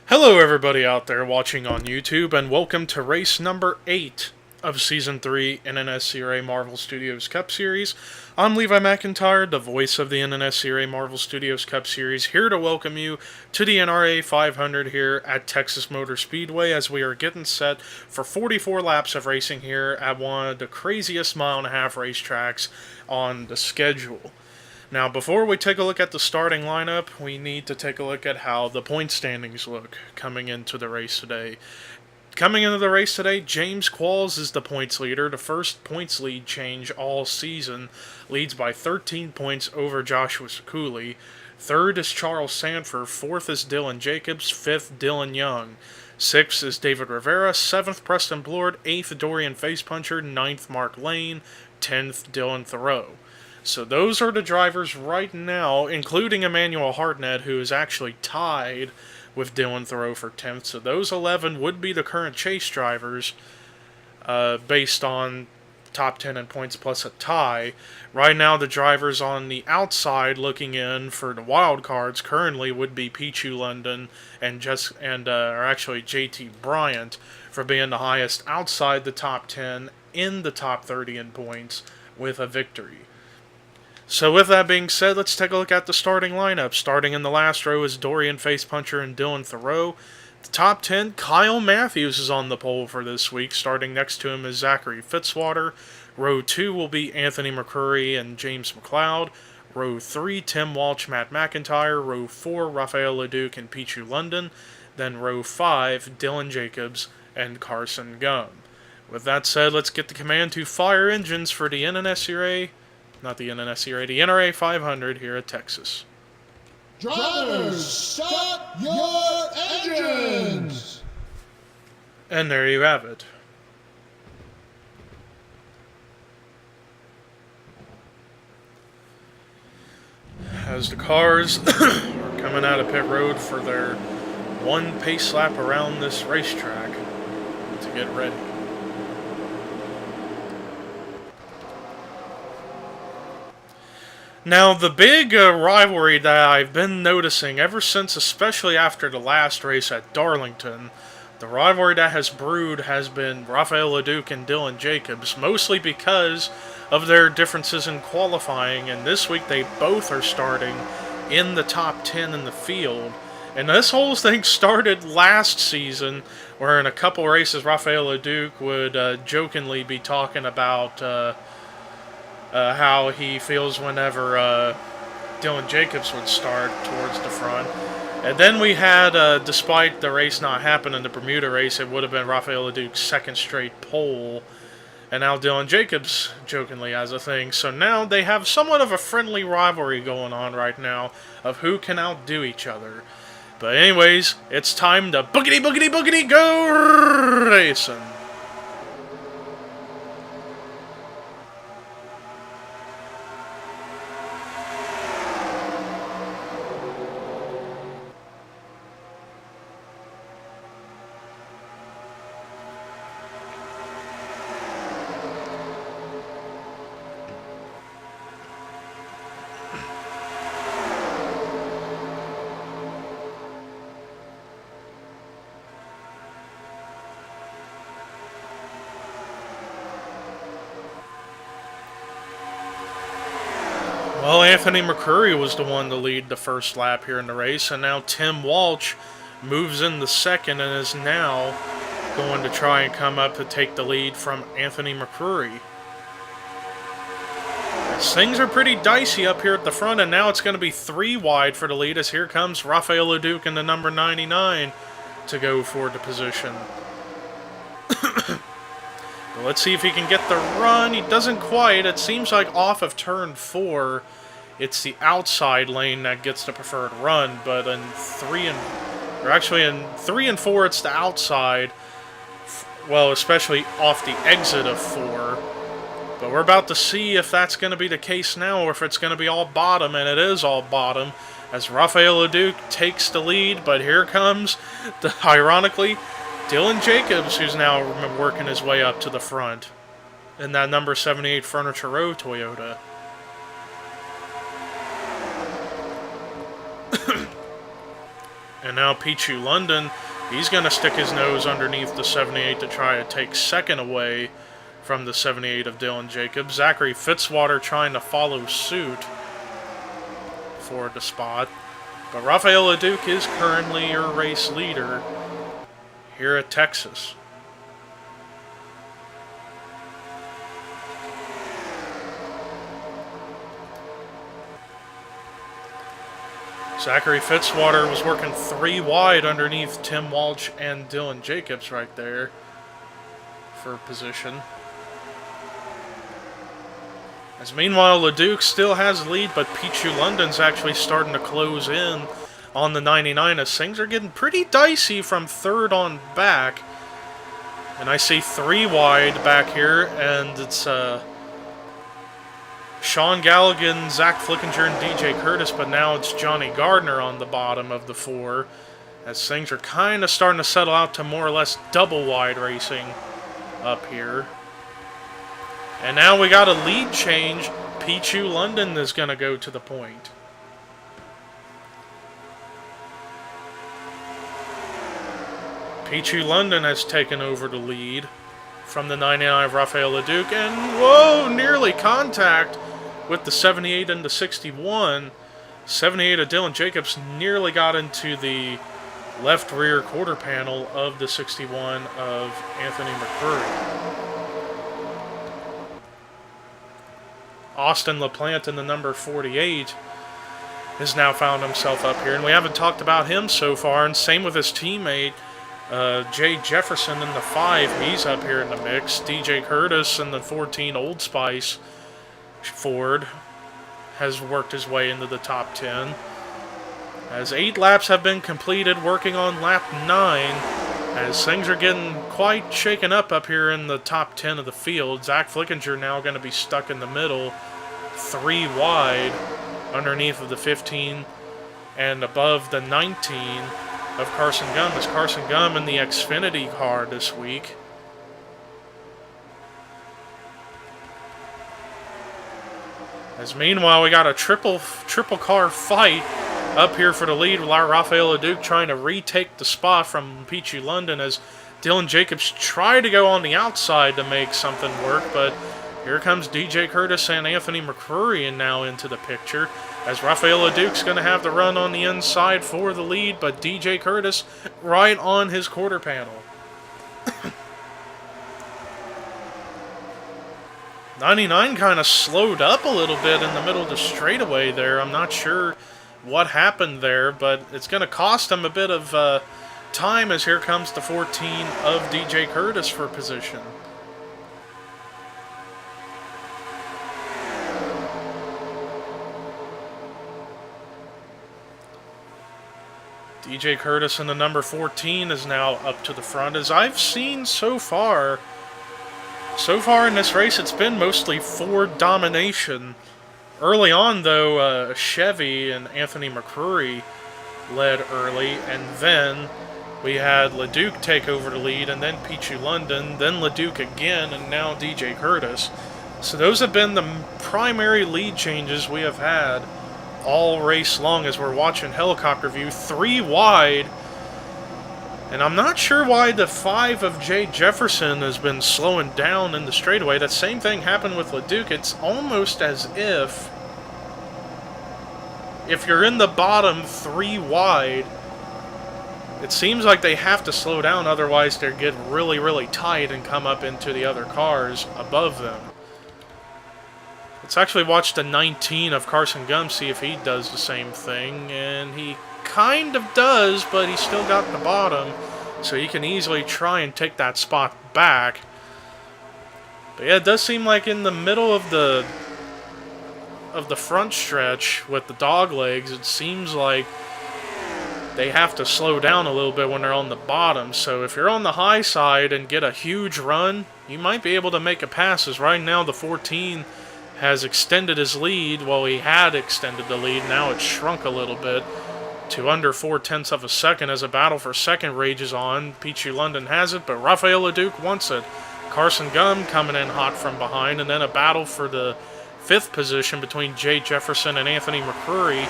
Hello everybody out there watching on YouTube, and welcome to race number 8 of Season 3 NNSCRA Marvel Studios Cup Series. I'm Levi McIntyre, the voice of the NNSCRA Marvel Studios Cup Series, here to welcome you to the NRA 500 here at Texas Motor Speedway as we are getting set for 44 laps of racing here at one of the craziest mile-and-a-half racetracks on the schedule. Now, before we take a look at the starting lineup, we need to take a look at how the point standings look coming into the race today. Coming into the race today, James Qualls is the points leader. The first points lead change all season. Leads by 13 points over Joshua Sekuli. Third is Charles Sanford. Fourth is Dylan Jacobs. Fifth, Dylan Young. Sixth is David Rivera. Seventh, Preston Blord. Eighth, Dorian Facepuncher. Ninth, Mark Lane. 10th, Dylan Thoreau. So those are the drivers right now, including Emmanuel Hartnett, who is actually tied with Dylan Thoreau for 10th. So those 11 would be the current chase drivers based on top 10 in points plus a tie. Right now, the drivers on the outside looking in for the wild cards currently would be Pichu London and JT Bryant for being the highest outside the top 10 in the top 30 in points with a victory. So with that being said, let's take a look at the starting lineup. Starting in the last row is Dorian Facepuncher and Dylan Thoreau. The top 10, Kyle Matthews is on the pole for this week. Starting next to him is Zachary Fitzwater. Row 2 will be Anthony McCurry and James McLeod. Row 3, Tim Walsh, Matt McIntyre. Row 4, Rafael Leduc and Pichu London. Then row 5, Dylan Jacobs and Carson Gum. With that said, let's get the command to fire engines for the NNSCRA. Not the NNSCRA, the NRA 500 here at Texas. Drivers, start your engines! And there you have it. As the cars are coming out of pit road for their one pace lap around this racetrack to get ready. Now, the big rivalry that I've been noticing ever since, especially after the last race at Darlington, the rivalry that has brewed has been Rafael Leduc and Dylan Jacobs, mostly because of their differences in qualifying, and this week they both are starting in the top 10 in the field. And this whole thing started last season, where in a couple races Rafael Leduc would jokingly be talking about how he feels whenever Dylan Jacobs would start towards the front. And then we had, despite the race not happening, the Bermuda race, it would have been Rafael Leduc's second straight pole. And now Dylan Jacobs jokingly has a thing. So now they have somewhat of a friendly rivalry going on right now of who can outdo each other. But anyways, it's time to boogity, boogity, boogity, go racing. Well, Anthony McCurry was the one to lead the first lap here in the race, and now Tim Walsh moves in the second and is now going to try and come up to take the lead from Anthony McCurry. As things are pretty dicey up here at the front, and now it's going to be 3 wide for the lead as here comes Rafael Leduc in the number 99 to go for the position. But let's see if he can get the run. He doesn't quite. It seems like off of turn 4, it's the outside lane that gets the preferred run. But in 3 and 4, it's the outside. Well, especially off the exit of 4. But we're about to see if that's going to be the case now, or if it's going to be all bottom, and it is all bottom, as Rafael Leduc takes the lead. But here comes, ironically, Dylan Jacobs, who's now working his way up to the front in that number 78 Furniture Row Toyota. And now Pichu London, he's going to stick his nose underneath the 78 to try to take second away from the 78 of Dylan Jacobs. Zachary Fitzwater trying to follow suit for the spot. But Rafael Leduc is currently your race leader here at Texas. Zachary Fitzwater was working 3 wide underneath Tim Walsh and Dylan Jacobs right there for position. As meanwhile, Leduc still has the lead, but Pichu London's actually starting to close in on the 99 as things are getting pretty dicey from third on back. And I see 3 wide back here, and it's Sean Galligan, Zach Flickinger, and DJ Curtis, but now it's Johnny Gardner on the bottom of the 4, as things are kind of starting to settle out to more or less double wide racing up here. And now we got a lead change. Pichu London is going to go to the point. Pichu London has taken over the lead from the 99 of Rafael Leduc. And, whoa, nearly contact with the 78 and the 61. 78 of Dylan Jacobs nearly got into the left rear quarter panel of the 61 of Anthony McCurry. Austin LaPlante in the number 48 has now found himself up here, and we haven't talked about him so far, and same with his teammate, Jay Jefferson in the 5, he's up here in the mix. DJ Curtis in the 14 Old Spice Ford has worked his way into the top 10. As 8 laps have been completed, working on lap 9, as things are getting quite shaken up here in the top 10 of the field. Zach Flickinger now going to be stuck in the middle, 3 wide, underneath of the 15 and above the 19 of Carson Gum. As Carson Gum in the Xfinity car this week. As meanwhile, we got a triple car fight up here for the lead. Rafael Leduc trying to retake the spot from Pichu London as Dylan Jacobs tried to go on the outside to make something work, but here comes DJ Curtis and Anthony McCurry now into the picture as Rafael Leduc's going to have the run on the inside for the lead, but DJ Curtis right on his quarter panel. 99 kind of slowed up a little bit in the middle of the straightaway there. I'm not sure what happened there, but it's going to cost him a bit of time as here comes the 14 of DJ Curtis for position. DJ Curtis in the number 14 is now up to the front. As I've seen so far in this race, it's been mostly Ford domination. Early on, though, Chevy and Anthony McCurry led early, and then we had Leduc take over the lead, and then Pichu London, then Leduc again, and now DJ Curtis. So those have been the primary lead changes we have had all race long as we're watching helicopter view. 3 wide, and I'm not sure why the 5 of Jay Jefferson has been slowing down in the straightaway. That same thing happened with Leduc. It's almost as if you're in the bottom 3 wide, it seems like they have to slow down, otherwise they get really, really tight and come up into the other cars above them. Let's actually watch the 19 of Carson Gum, see if he does the same thing, and he kind of does, but he's still got the bottom, so he can easily try and take that spot back. But yeah, it does seem like in the middle of the front stretch with the dog legs, it seems like they have to slow down a little bit when they're on the bottom. So if you're on the high side and get a huge run, you might be able to make a pass. As right now the 14 has extended his lead. Well, he had extended the lead. Now it's shrunk a little bit to under 0.4 of a second as a battle for second rages on. Peachy London has it, but Rafael LeDuc wants it. Carson Gum coming in hot from behind, and then a battle for the 5th position between Jay Jefferson and Anthony McCrory.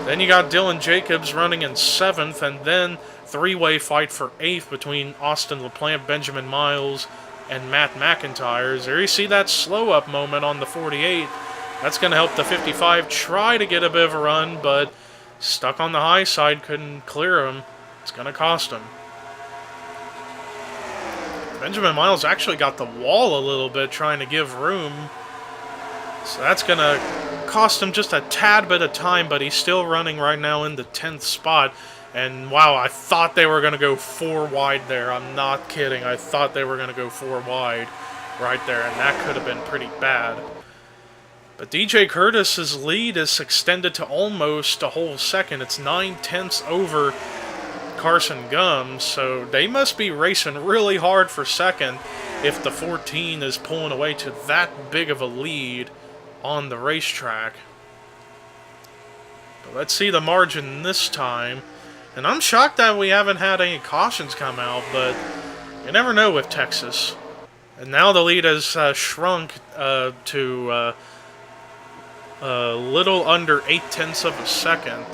Then you got Dylan Jacobs running in 7th, and then three-way fight for 8th between Austin LaPlante, Benjamin Miles, and Matt McIntyre. There you see that slow-up moment on the 48. That's going to help the 55 try to get a bit of a run, but stuck on the high side, couldn't clear him. It's going to cost him. Benjamin Miles actually got the wall a little bit trying to give room. So that's going to cost him just a tad bit of time, but he's still running right now in the 10th spot. And wow, I thought they were going to go 4 wide there. I'm not kidding. I thought they were going to go 4 wide right there, and that could have been pretty bad. But DJ Curtis's lead is extended to almost a whole second. It's 9/10 over Carson Gum, so they must be racing really hard for second if the 14 is pulling away to that big of a lead on the racetrack. But let's see the margin this time. And I'm shocked that we haven't had any cautions come out, but you never know with Texas. And now the lead has shrunk to a little under 0.8 of a second.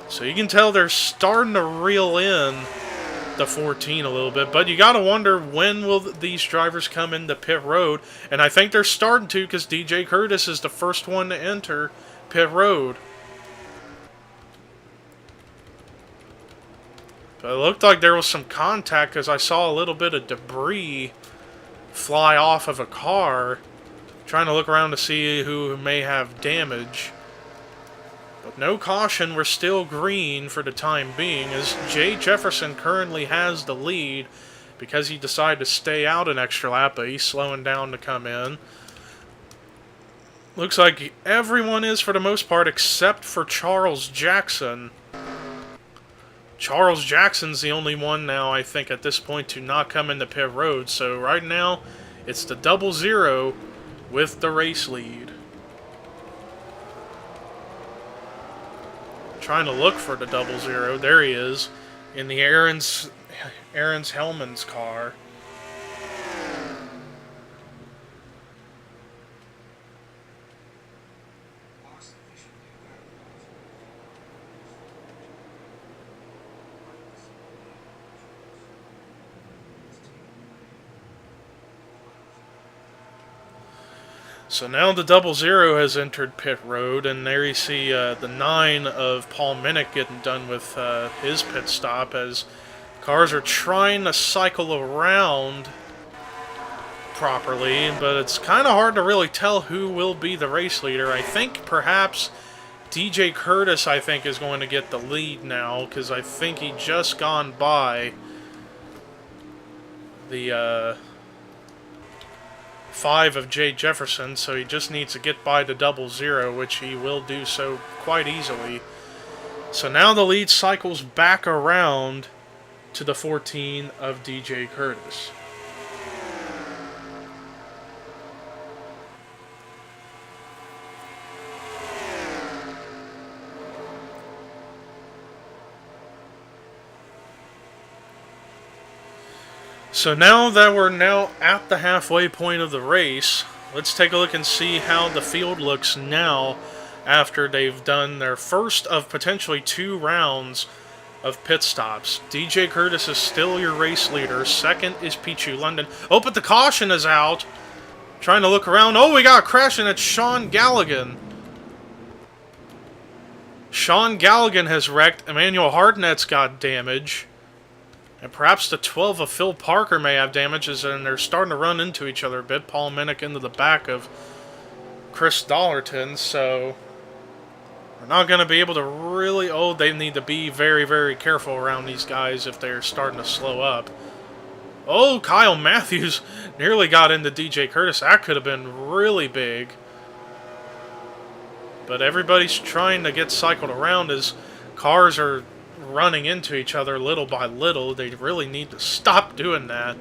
So you can tell they're starting to reel in the 14 a little bit, but you got to wonder when will these drivers come into pit road, and I think they're starting to because DJ Curtis is the first one to enter pit road. But it looked like there was some contact because I saw a little bit of debris fly off of a car. Trying to look around to see who may have damage. But no caution, we're still green for the time being, as Jay Jefferson currently has the lead because he decided to stay out an extra lap, but he's slowing down to come in. Looks like everyone is for the most part except for Charles Jackson. Charles Jackson's the only one now, I think, at this point to not come into pit road. So right now, it's the 00 with the race lead. Trying to look for the 00. There he is in the Aaron's Hellman's car. So now the 00 has entered pit road, and there you see the 9 of Paul Minnick getting done with his pit stop as cars are trying to cycle around properly, but it's kind of hard to really tell who will be the race leader. I think perhaps DJ Curtis, I think, is going to get the lead now, because I think he just gone by the 5 of Jay Jefferson, so he just needs to get by the 00, which he will do so quite easily. So now the lead cycles back around to the 14 of DJ Curtis. So now that we're now at the halfway point of the race, let's take a look and see how the field looks now after they've done their first of potentially 2 rounds of pit stops. DJ Curtis is still your race leader. Second is Peachy London. Oh, but the caution is out. Trying to look around. Oh, we got a crash, and it's Sean Galligan. Sean Galligan has wrecked. Emmanuel Hardnett's got damage. And perhaps the 12 of Phil Parker may have damages, and they're starting to run into each other a bit. Paul Minnick into the back of Chris Dollerton, so we're not going to be able to really... Oh, they need to be very, very careful around these guys if they're starting to slow up. Oh, Kyle Matthews nearly got into DJ Curtis. That could have been really big. But everybody's trying to get cycled around as cars are running into each other little by little. They really need to stop doing that.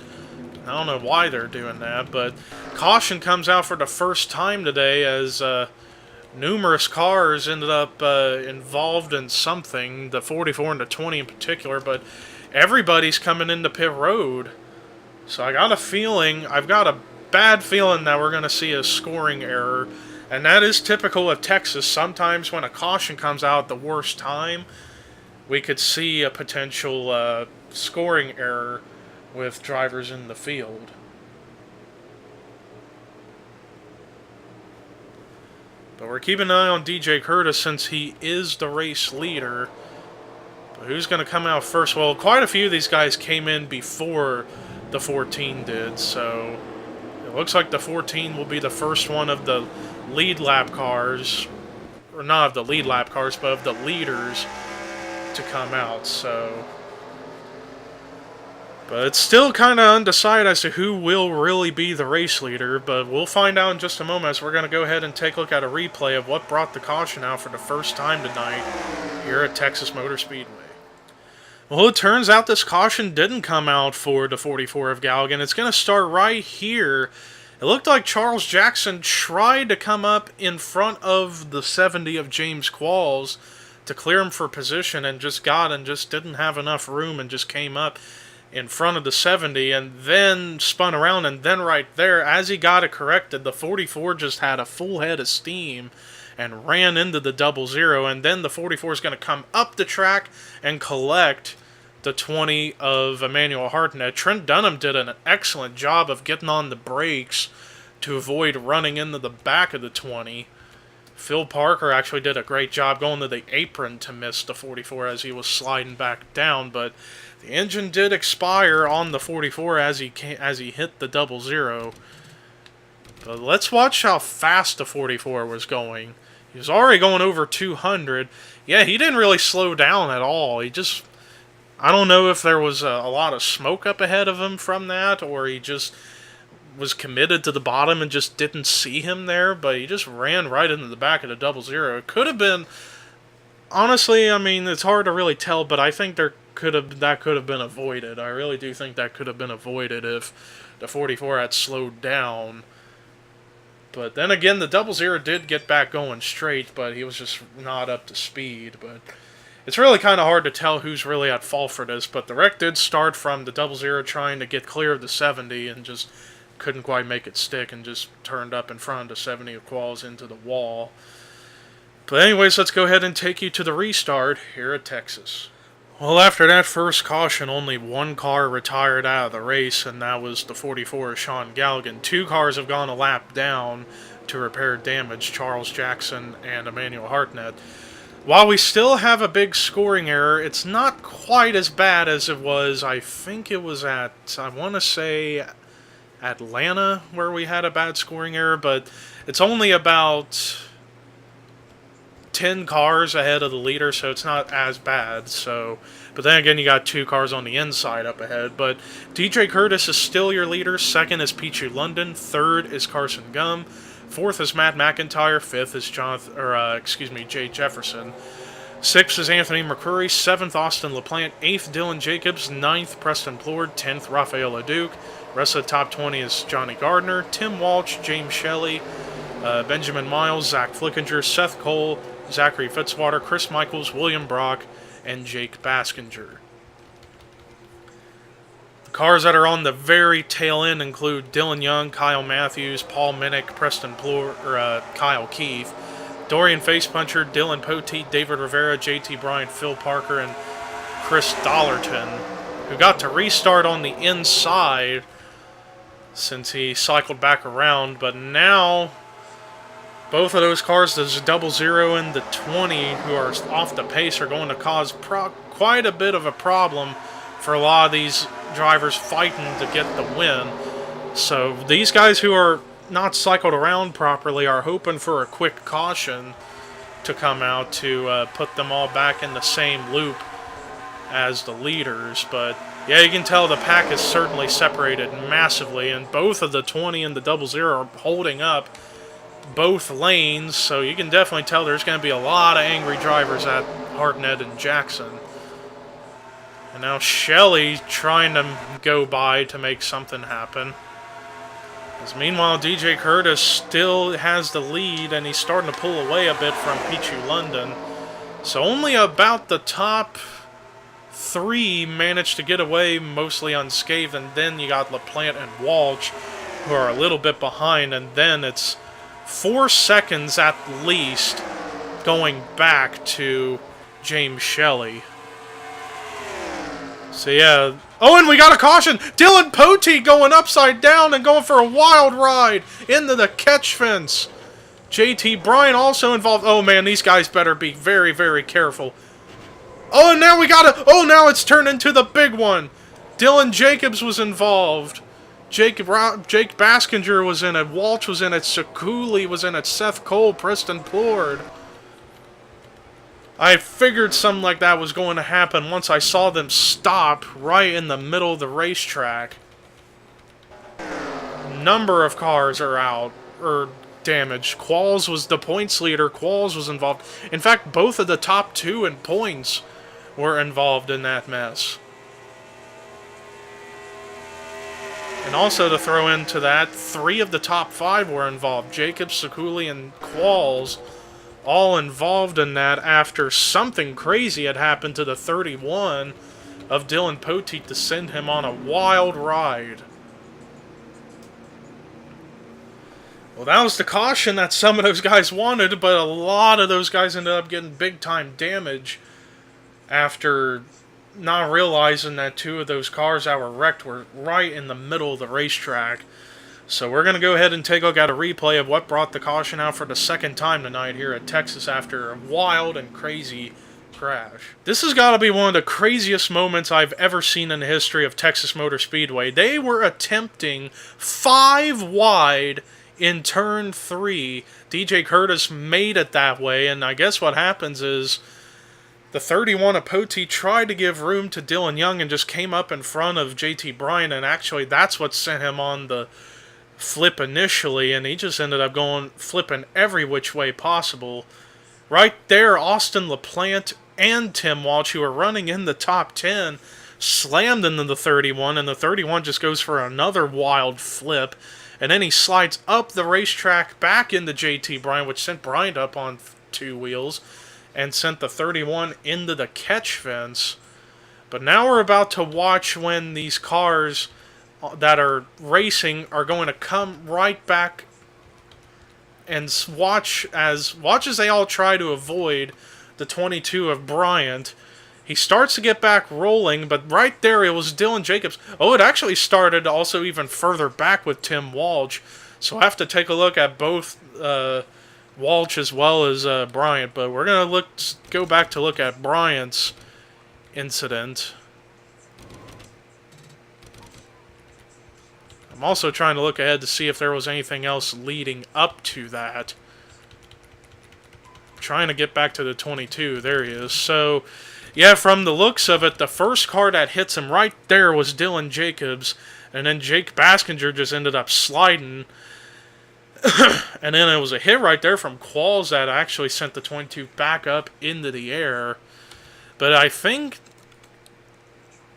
I don't know why they're doing that, but caution comes out for the first time today as numerous cars ended up involved in something, the 44 and the 20 in particular, but everybody's coming into pit road. So I've got a bad feeling that we're going to see a scoring error. And that is typical of Texas. Sometimes when a caution comes out at the worst time, we could see a potential scoring error with drivers in the field. But we're keeping an eye on DJ Curtis since he is the race leader. But who's going to come out first? Well, quite a few of these guys came in before the 14 did, so it looks like the 14 will be the first one of the lead lap cars, or not of the lead lap cars, but of the leaders to come out, so. But it's still kind of undecided as to who will really be the race leader, but we'll find out in just a moment as we're going to go ahead and take a look at a replay of what brought the caution out for the first time tonight here at Texas Motor Speedway. Well, it turns out this caution didn't come out for the 44 of Galligan. It's going to start right here. It looked like Charles Jackson tried to come up in front of the 70 of James Qualls to clear him for position and just didn't have enough room and just came up in front of the 70 and then spun around, and then right there, as he got it corrected, the 44 just had a full head of steam and ran into the 00, and then the 44 is going to come up the track and collect the 20 of Emmanuel Hartnett. Trent Dunham did an excellent job of getting on the brakes to avoid running into the back of the 20. Phil Parker actually did a great job going to the apron to miss the 44 as he was sliding back down, but the engine did expire on the 44 as he hit the 00. But let's watch how fast the 44 was going. He was already going over 200. Yeah, he didn't really slow down at all. I don't know if there was a lot of smoke up ahead of him from that, or he just was committed to the bottom and just didn't see him there, but he just ran right into the back of the 00. It could have been, honestly, I mean, it's hard to really tell, but I think that could have been avoided. I really do think that could have been avoided if the 44 had slowed down. But then again, the 00 did get back going straight, but he was just not up to speed. But it's really kind of hard to tell who's really at fault for this, but the wreck did start from the 00 trying to get clear of the 70 and just couldn't quite make it stick and just turned up in front of the 70 of Qualls into the wall. But anyways, let's go ahead and take you to the restart here at Texas. Well, after that first caution, only one car retired out of the race, and that was the 44 of Sean Galligan. Two cars have gone a lap down to repair damage, Charles Jackson and Emmanuel Hartnett. While we still have a big scoring error, it's not quite as bad as it was. I think it was at, I want to say, Atlanta where we had a bad scoring error, but it's only about 10 cars ahead of the leader, so it's not as bad. So, but then again, you got two cars on the inside up ahead. But DJ Curtis is still your leader. Second is Pichu London. Third is Carson Gum. Fourth is Matt McIntyre. Fifth is Jay Jefferson. Sixth is Anthony McCurry. Seventh, Austin LaPlante. Eighth, Dylan Jacobs. Ninth, Preston Plord. 10th, Rafael LeDuc. Rest of the top 20 is Johnny Gardner, Tim Walsh, James Shelley, Benjamin Miles, Zach Flickinger, Seth Cole, Zachary Fitzwater, Chris Michaels, William Brock, and Jake Baskinger. The cars that are on the very tail end include Dylan Young, Kyle Matthews, Paul Minnick, Preston Plord, Kyle Keith, Dorian Facepuncher, Dylan Poteet, David Rivera, JT Bryant, Phil Parker, and Chris Dollarton, who got to restart on the inside since he cycled back around. But now both of those cars, the 00 and the 20, who are off the pace, are going to cause quite a bit of a problem for a lot of these drivers fighting to get the win. So these guys who are not cycled around properly are hoping for a quick caution to come out to put them all back in the same loop as the leaders. But Yeah, you can tell the pack is certainly separated massively, and both of the 20 and the 00 are holding up both lanes, so you can definitely tell there's going to be a lot of angry drivers at Hartnett and Jackson. And now Shelley trying to go by to make something happen. As meanwhile, DJ Curtis still has the lead, and he's starting to pull away a bit from Pichu London. So only about the top 3 managed to get away mostly unscathed, and then you got LaPlante and Walsh, who are a little bit behind, and then it's 4 seconds at least going back to James Shelley. So yeah. Oh, and we got a caution! Dylan Poteet going upside down and going for a wild ride into the catch fence. JT Bryan also involved. Oh man, these guys better be very, very careful. Oh, and now we got a... Oh, now it's turned into the big one. Dylan Jacobs was involved. Jake Baskinger was in it. Walsh was in it. Sekuli was in it. Seth Cole, Preston Plord. I figured something like that was going to happen once I saw them stop right in the middle of the racetrack. Number of cars are out, or damaged. Qualls was the points leader. Qualls was involved. In fact, both of the top 2 in points were involved in that mess. And also to throw into that, 3 of the top 5 were involved. Jacobs, Sekuli, and Qualls all involved in that after something crazy had happened to the 31 of Dylan Poteet to send him on a wild ride. Well, that was the caution that some of those guys wanted, but a lot of those guys ended up getting big-time damage after not realizing that 2 of those cars that were wrecked were right in the middle of the racetrack. So we're going to go ahead and take a look at a replay of what brought the caution out for the second time tonight here at Texas after a wild and crazy crash. This has got to be one of the craziest moments I've ever seen in the history of Texas Motor Speedway. They were attempting 5 wide in turn 3. DJ Curtis made it that way, and I guess what happens is the 31 of Poteet tried to give room to Dylan Young and just came up in front of JT Bryan, and actually that's what sent him on the flip initially, and he just ended up flipping every which way possible. Right there, Austin LaPlante and Tim Walsh, who are running in the top 10, slammed into the 31, and the 31 just goes for another wild flip, and then he slides up the racetrack back into JT Bryan, which sent Bryan up on 2 wheels, and sent the 31 into the catch fence. But now we're about to watch when these cars that are racing are going to come right back and watch as they all try to avoid the 22 of Bryant. He starts to get back rolling, but right there it was Dylan Jacobs. Oh, it actually started also even further back with Tim Walsh. So I have to take a look at both Walsh as well as Bryant, but we're going to go back to look at Bryant's incident. I'm also trying to look ahead to see if there was anything else leading up to that. Trying to get back to the 22. There he is. So, yeah, from the looks of it, the first car that hits him right there was Dylan Jacobs, and then Jake Baskinger just ended up sliding. And then it was a hit right there from Qualls that actually sent the 22 back up into the air. But I think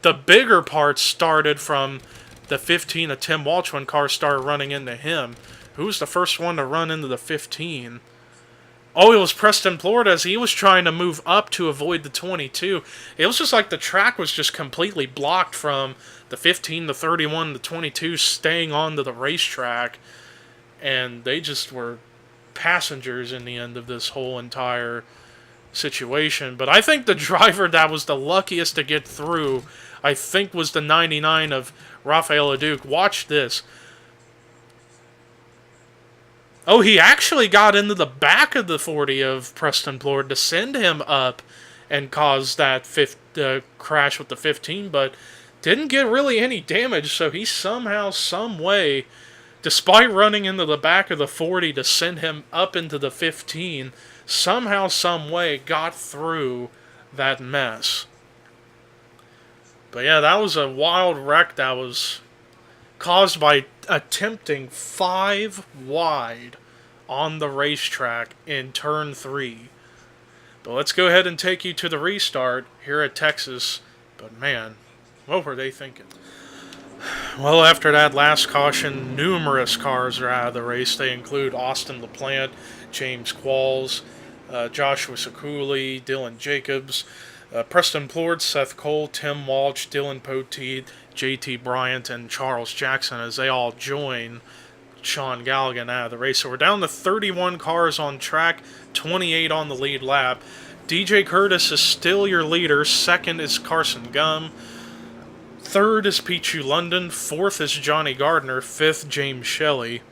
the bigger part started from the 15 of Tim Walsh when cars started running into him. Who was the first one to run into the 15? Oh, it was Preston Plord as he was trying to move up to avoid the 22. It was just like the track was just completely blocked from the 15, the 31, the 22 staying onto the racetrack. And they just were passengers in the end of this whole entire situation. But I think the driver that was the luckiest to get through, I think, was the 99 of Rafael Leduc. Watch this. Oh, he actually got into the back of the 40 of Preston Plord to send him up and cause that crash with the 15, but didn't get really any damage, so he somehow, some way, despite running into the back of the 40 to send him up into the 15, somehow, some way got through that mess. But yeah, that was a wild wreck that was caused by attempting 5 wide on the racetrack in turn 3. But let's go ahead and take you to the restart here at Texas. But man, what were they thinking? Well, after that last caution, numerous cars are out of the race. They include Austin LaPlante, James Qualls, Joshua Sekuli, Dylan Jacobs, Preston Plord, Seth Cole, Tim Walsh, Dylan Poteet, JT Bryant, and Charles Jackson as they all join Sean Galligan out of the race. So we're down to 31 cars on track, 28 on the lead lap. DJ Curtis is still your leader. Second is Carson Gum. Third is Pichu London. Fourth is Johnny Gardner. Fifth, James Shelley.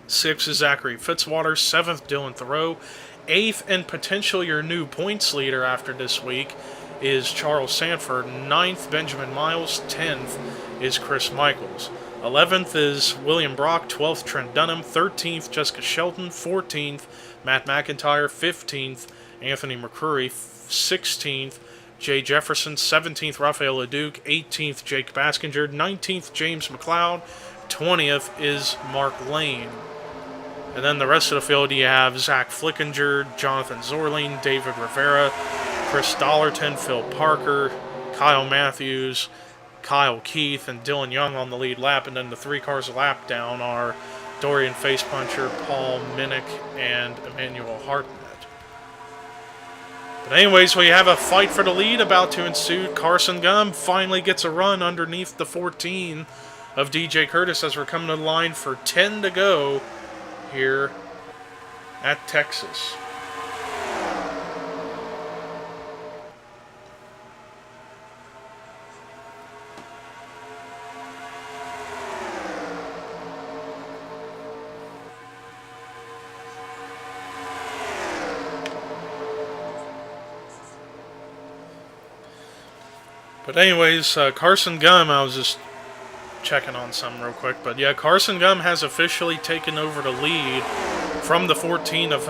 Sixth is Zachary Fitzwater. Seventh, Dylan Thoreau. Eighth, and potential your new points leader after this week, is Charles Sanford. Ninth, Benjamin Miles. 10th is Chris Michaels. 11th is William Brock. 12th, Trent Dunham. 13th, Jessica Shelton. 14th, Matt McIntyre. 15th, Anthony McCrory. 16th, Jay Jefferson. 17th, Rafael LeDuc. 18th, Jake Baskinger. 19th, James McLeod. 20th is Mark Lane. And then the rest of the field, you have Zach Flickinger, Jonathan Zorling, David Rivera, Chris Dollarton, Phil Parker, Kyle Matthews, Kyle Keith, and Dylan Young on the lead lap. And then the 3 cars a lap down are Dorian Facepuncher, Paul Minnick, and Emmanuel Hartnett. But anyways, we have a fight for the lead about to ensue. Carson Gum finally gets a run underneath the 14 of DJ Curtis as we're coming to the line for 10 to go here at Texas. But anyways, Carson Gum, I was just checking on some real quick, but yeah, Carson Gum has officially taken over the lead from the 14 of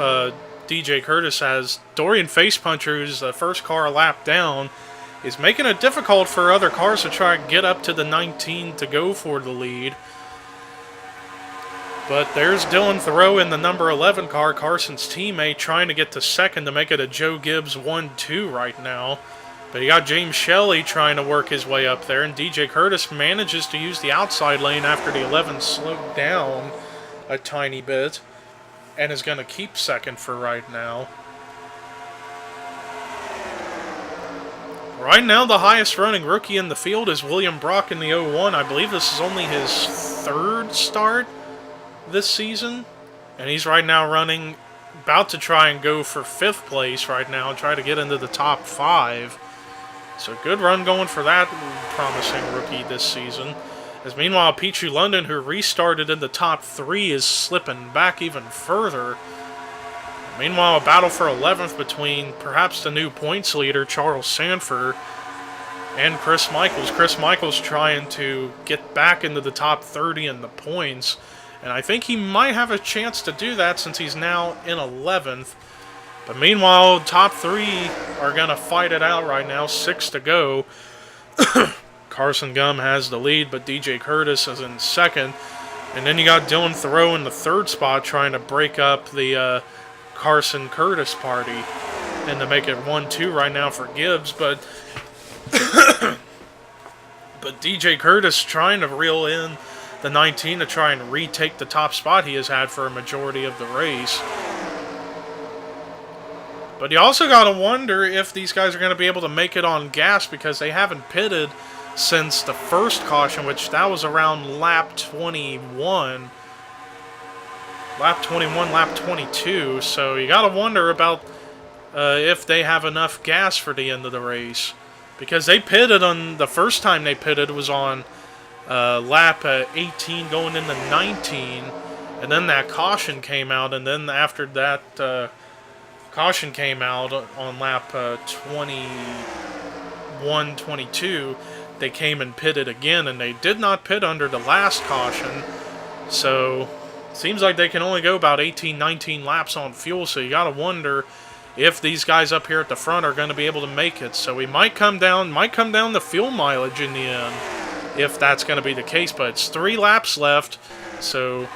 DJ Curtis, as Dorian Facepuncher, who's the first car a lap down, is making it difficult for other cars to try and get up to the 19 to go for the lead. But there's Dylan Thoreau in the number 11 car, Carson's teammate, trying to get to second to make it a Joe Gibbs 1-2 right now. But you got James Shelley trying to work his way up there, and DJ Curtis manages to use the outside lane after the 11 slowed down a tiny bit, and is going to keep second for right now. Right now, the highest running rookie in the field is William Brock in the 01. I believe this is only his 3rd start this season, and he's right now running, about to try and go for 5th place right now, and try to get into the top 5. So good run going for that promising rookie this season. As meanwhile, Pichu London, who restarted in the top 3, is slipping back even further. Meanwhile, a battle for 11th between perhaps the new points leader, Charles Sanford, and Chris Michaels. Chris Michaels trying to get back into the top 30 in the points. And I think he might have a chance to do that since he's now in 11th. But meanwhile, top 3 are going to fight it out right now. 6 to go. Carson Gum has the lead, but DJ Curtis is in second. And then you got Dylan Thoreau in the 3rd spot trying to break up the Carson Curtis party and to make it 1-2 right now for Gibbs. But DJ Curtis trying to reel in the 19 to try and retake the top spot he has had for a majority of the race. But you also got to wonder if these guys are going to be able to make it on gas, because they haven't pitted since the first caution, which that was around lap 21. Lap 21, lap 22. So you got to wonder about if they have enough gas for the end of the race. Because they pitted on, the first time they pitted was on lap 18 going into 19. And then that caution came out, and then after that caution came out on lap 21, 22, they came and pitted again, and they did not pit under the last caution. So seems like they can only go about 18, 19 laps on fuel, so you got to wonder if these guys up here at the front are going to be able to make it. So we might come down the fuel mileage in the end, if that's going to be the case. But it's 3 laps left, so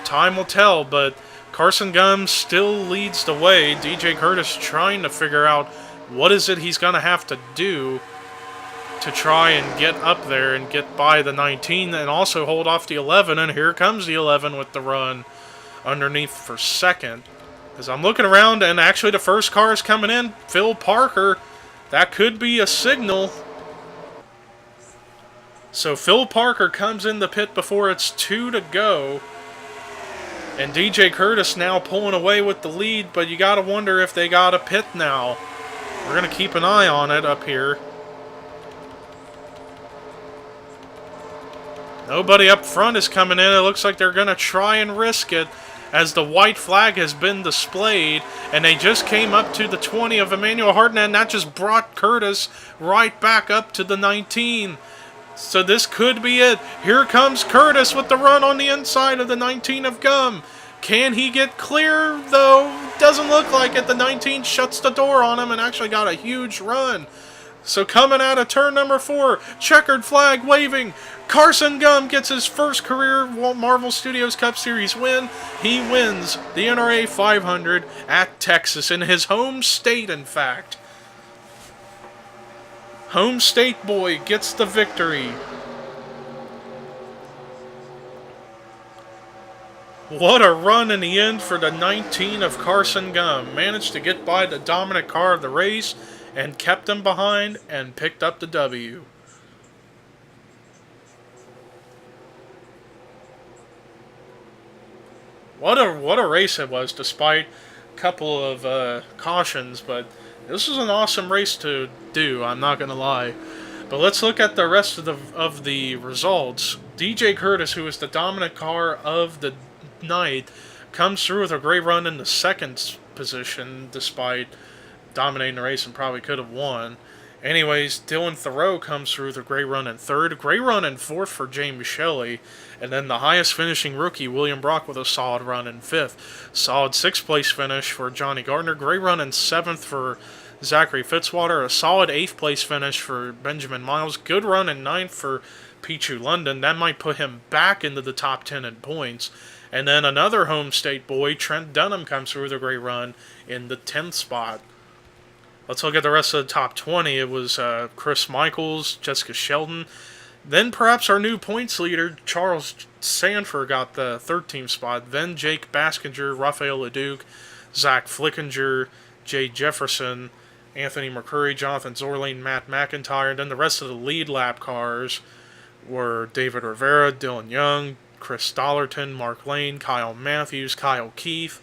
time will tell. But Carson Gum still leads the way. DJ Curtis trying to figure out what is it he's going to have to do to try and get up there and get by the 19 and also hold off the 11. And here comes the 11 with the run underneath for second. As I'm looking around, and actually the first car is coming in, Phil Parker. That could be a signal. So Phil Parker comes in the pit before it's 2 to go. And DJ Curtis now pulling away with the lead, but you got to wonder if they got a pit now. We're going to keep an eye on it up here. Nobody up front is coming in. It looks like they're going to try and risk it as the white flag has been displayed. And they just came up to the 20 of Emmanuel Hartnett, and that just brought Curtis right back up to the 19. So this could be it. Here comes Curtis with the run on the inside of the 19 of Gum. Can he get clear, though? Doesn't look like it. The 19 shuts the door on him and actually got a huge run. So coming out of turn number 4, checkered flag waving. Carson Gum gets his first career Marvel Studios Cup Series win. He wins the NRA 500 at Texas, in his home state, in fact. Home state boy gets the victory. What a run in the end for the 19 of Carson Gum. Managed to get by the dominant car of the race and kept him behind and picked up the W. What a race it was, despite a couple of cautions, but this was an awesome race to do, I'm not going to lie. But let's look at the rest of the results. DJ Curtis, who was the dominant car of the night, comes through with a great run in the second position, despite dominating the race and probably could have won. Anyways, Dylan Thoreau comes through with a great run in third. Great run in fourth for James Shelley. And then the highest finishing rookie, William Brock, with a solid run in fifth. Solid sixth place finish for Johnny Gardner. Great run in seventh for Zachary Fitzwater. A solid eighth place finish for Benjamin Miles. Good run in ninth for Pichu London. That might put him back into the top 10 in points. And then another home state boy, Trent Dunham, comes through with a great run in the 10th spot. Let's look at the rest of the top 20. It was Chris Michaels, Jessica Sheldon. Then perhaps our new points leader, Charles Sanford, got the 13th spot. Then Jake Baskinger, Raphael LeDuc, Zach Flickinger, Jay Jefferson, Anthony McCurry, Jonathan Zorlane, Matt McIntyre. Then the rest of the lead lap cars were David Rivera, Dylan Young, Chris Dollarton, Mark Lane, Kyle Matthews, Kyle Keith,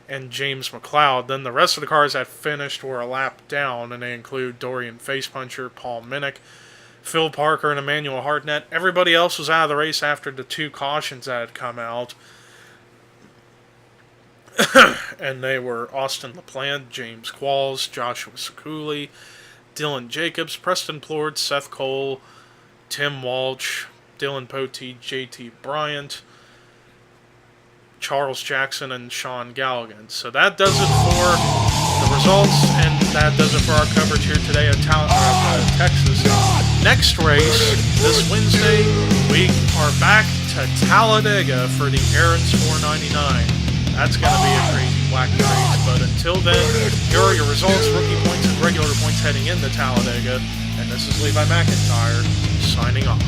and James McLeod. Then the rest of the cars that finished were a lap down, and they include Dorian Facepuncher, Paul Minnick, Phil Parker, and Emmanuel Hartnett. Everybody else was out of the race after the two cautions that had come out. And they were Austin LaPlante, James Qualls, Joshua Sekuli, Dylan Jacobs, Preston Plord, Seth Cole, Tim Walsh, Dylan Poteet, JT Bryant, Charles Jackson, and Sean Galligan. So that does it for the results, and that does it for our coverage here today at Texas. Next race, this Wednesday, we are back to Talladega for the Aaron's 499. That's going to be a crazy wacky race, but until then, here are your results, rookie points, and regular points heading into Talladega, and this is Levi McIntyre, signing off.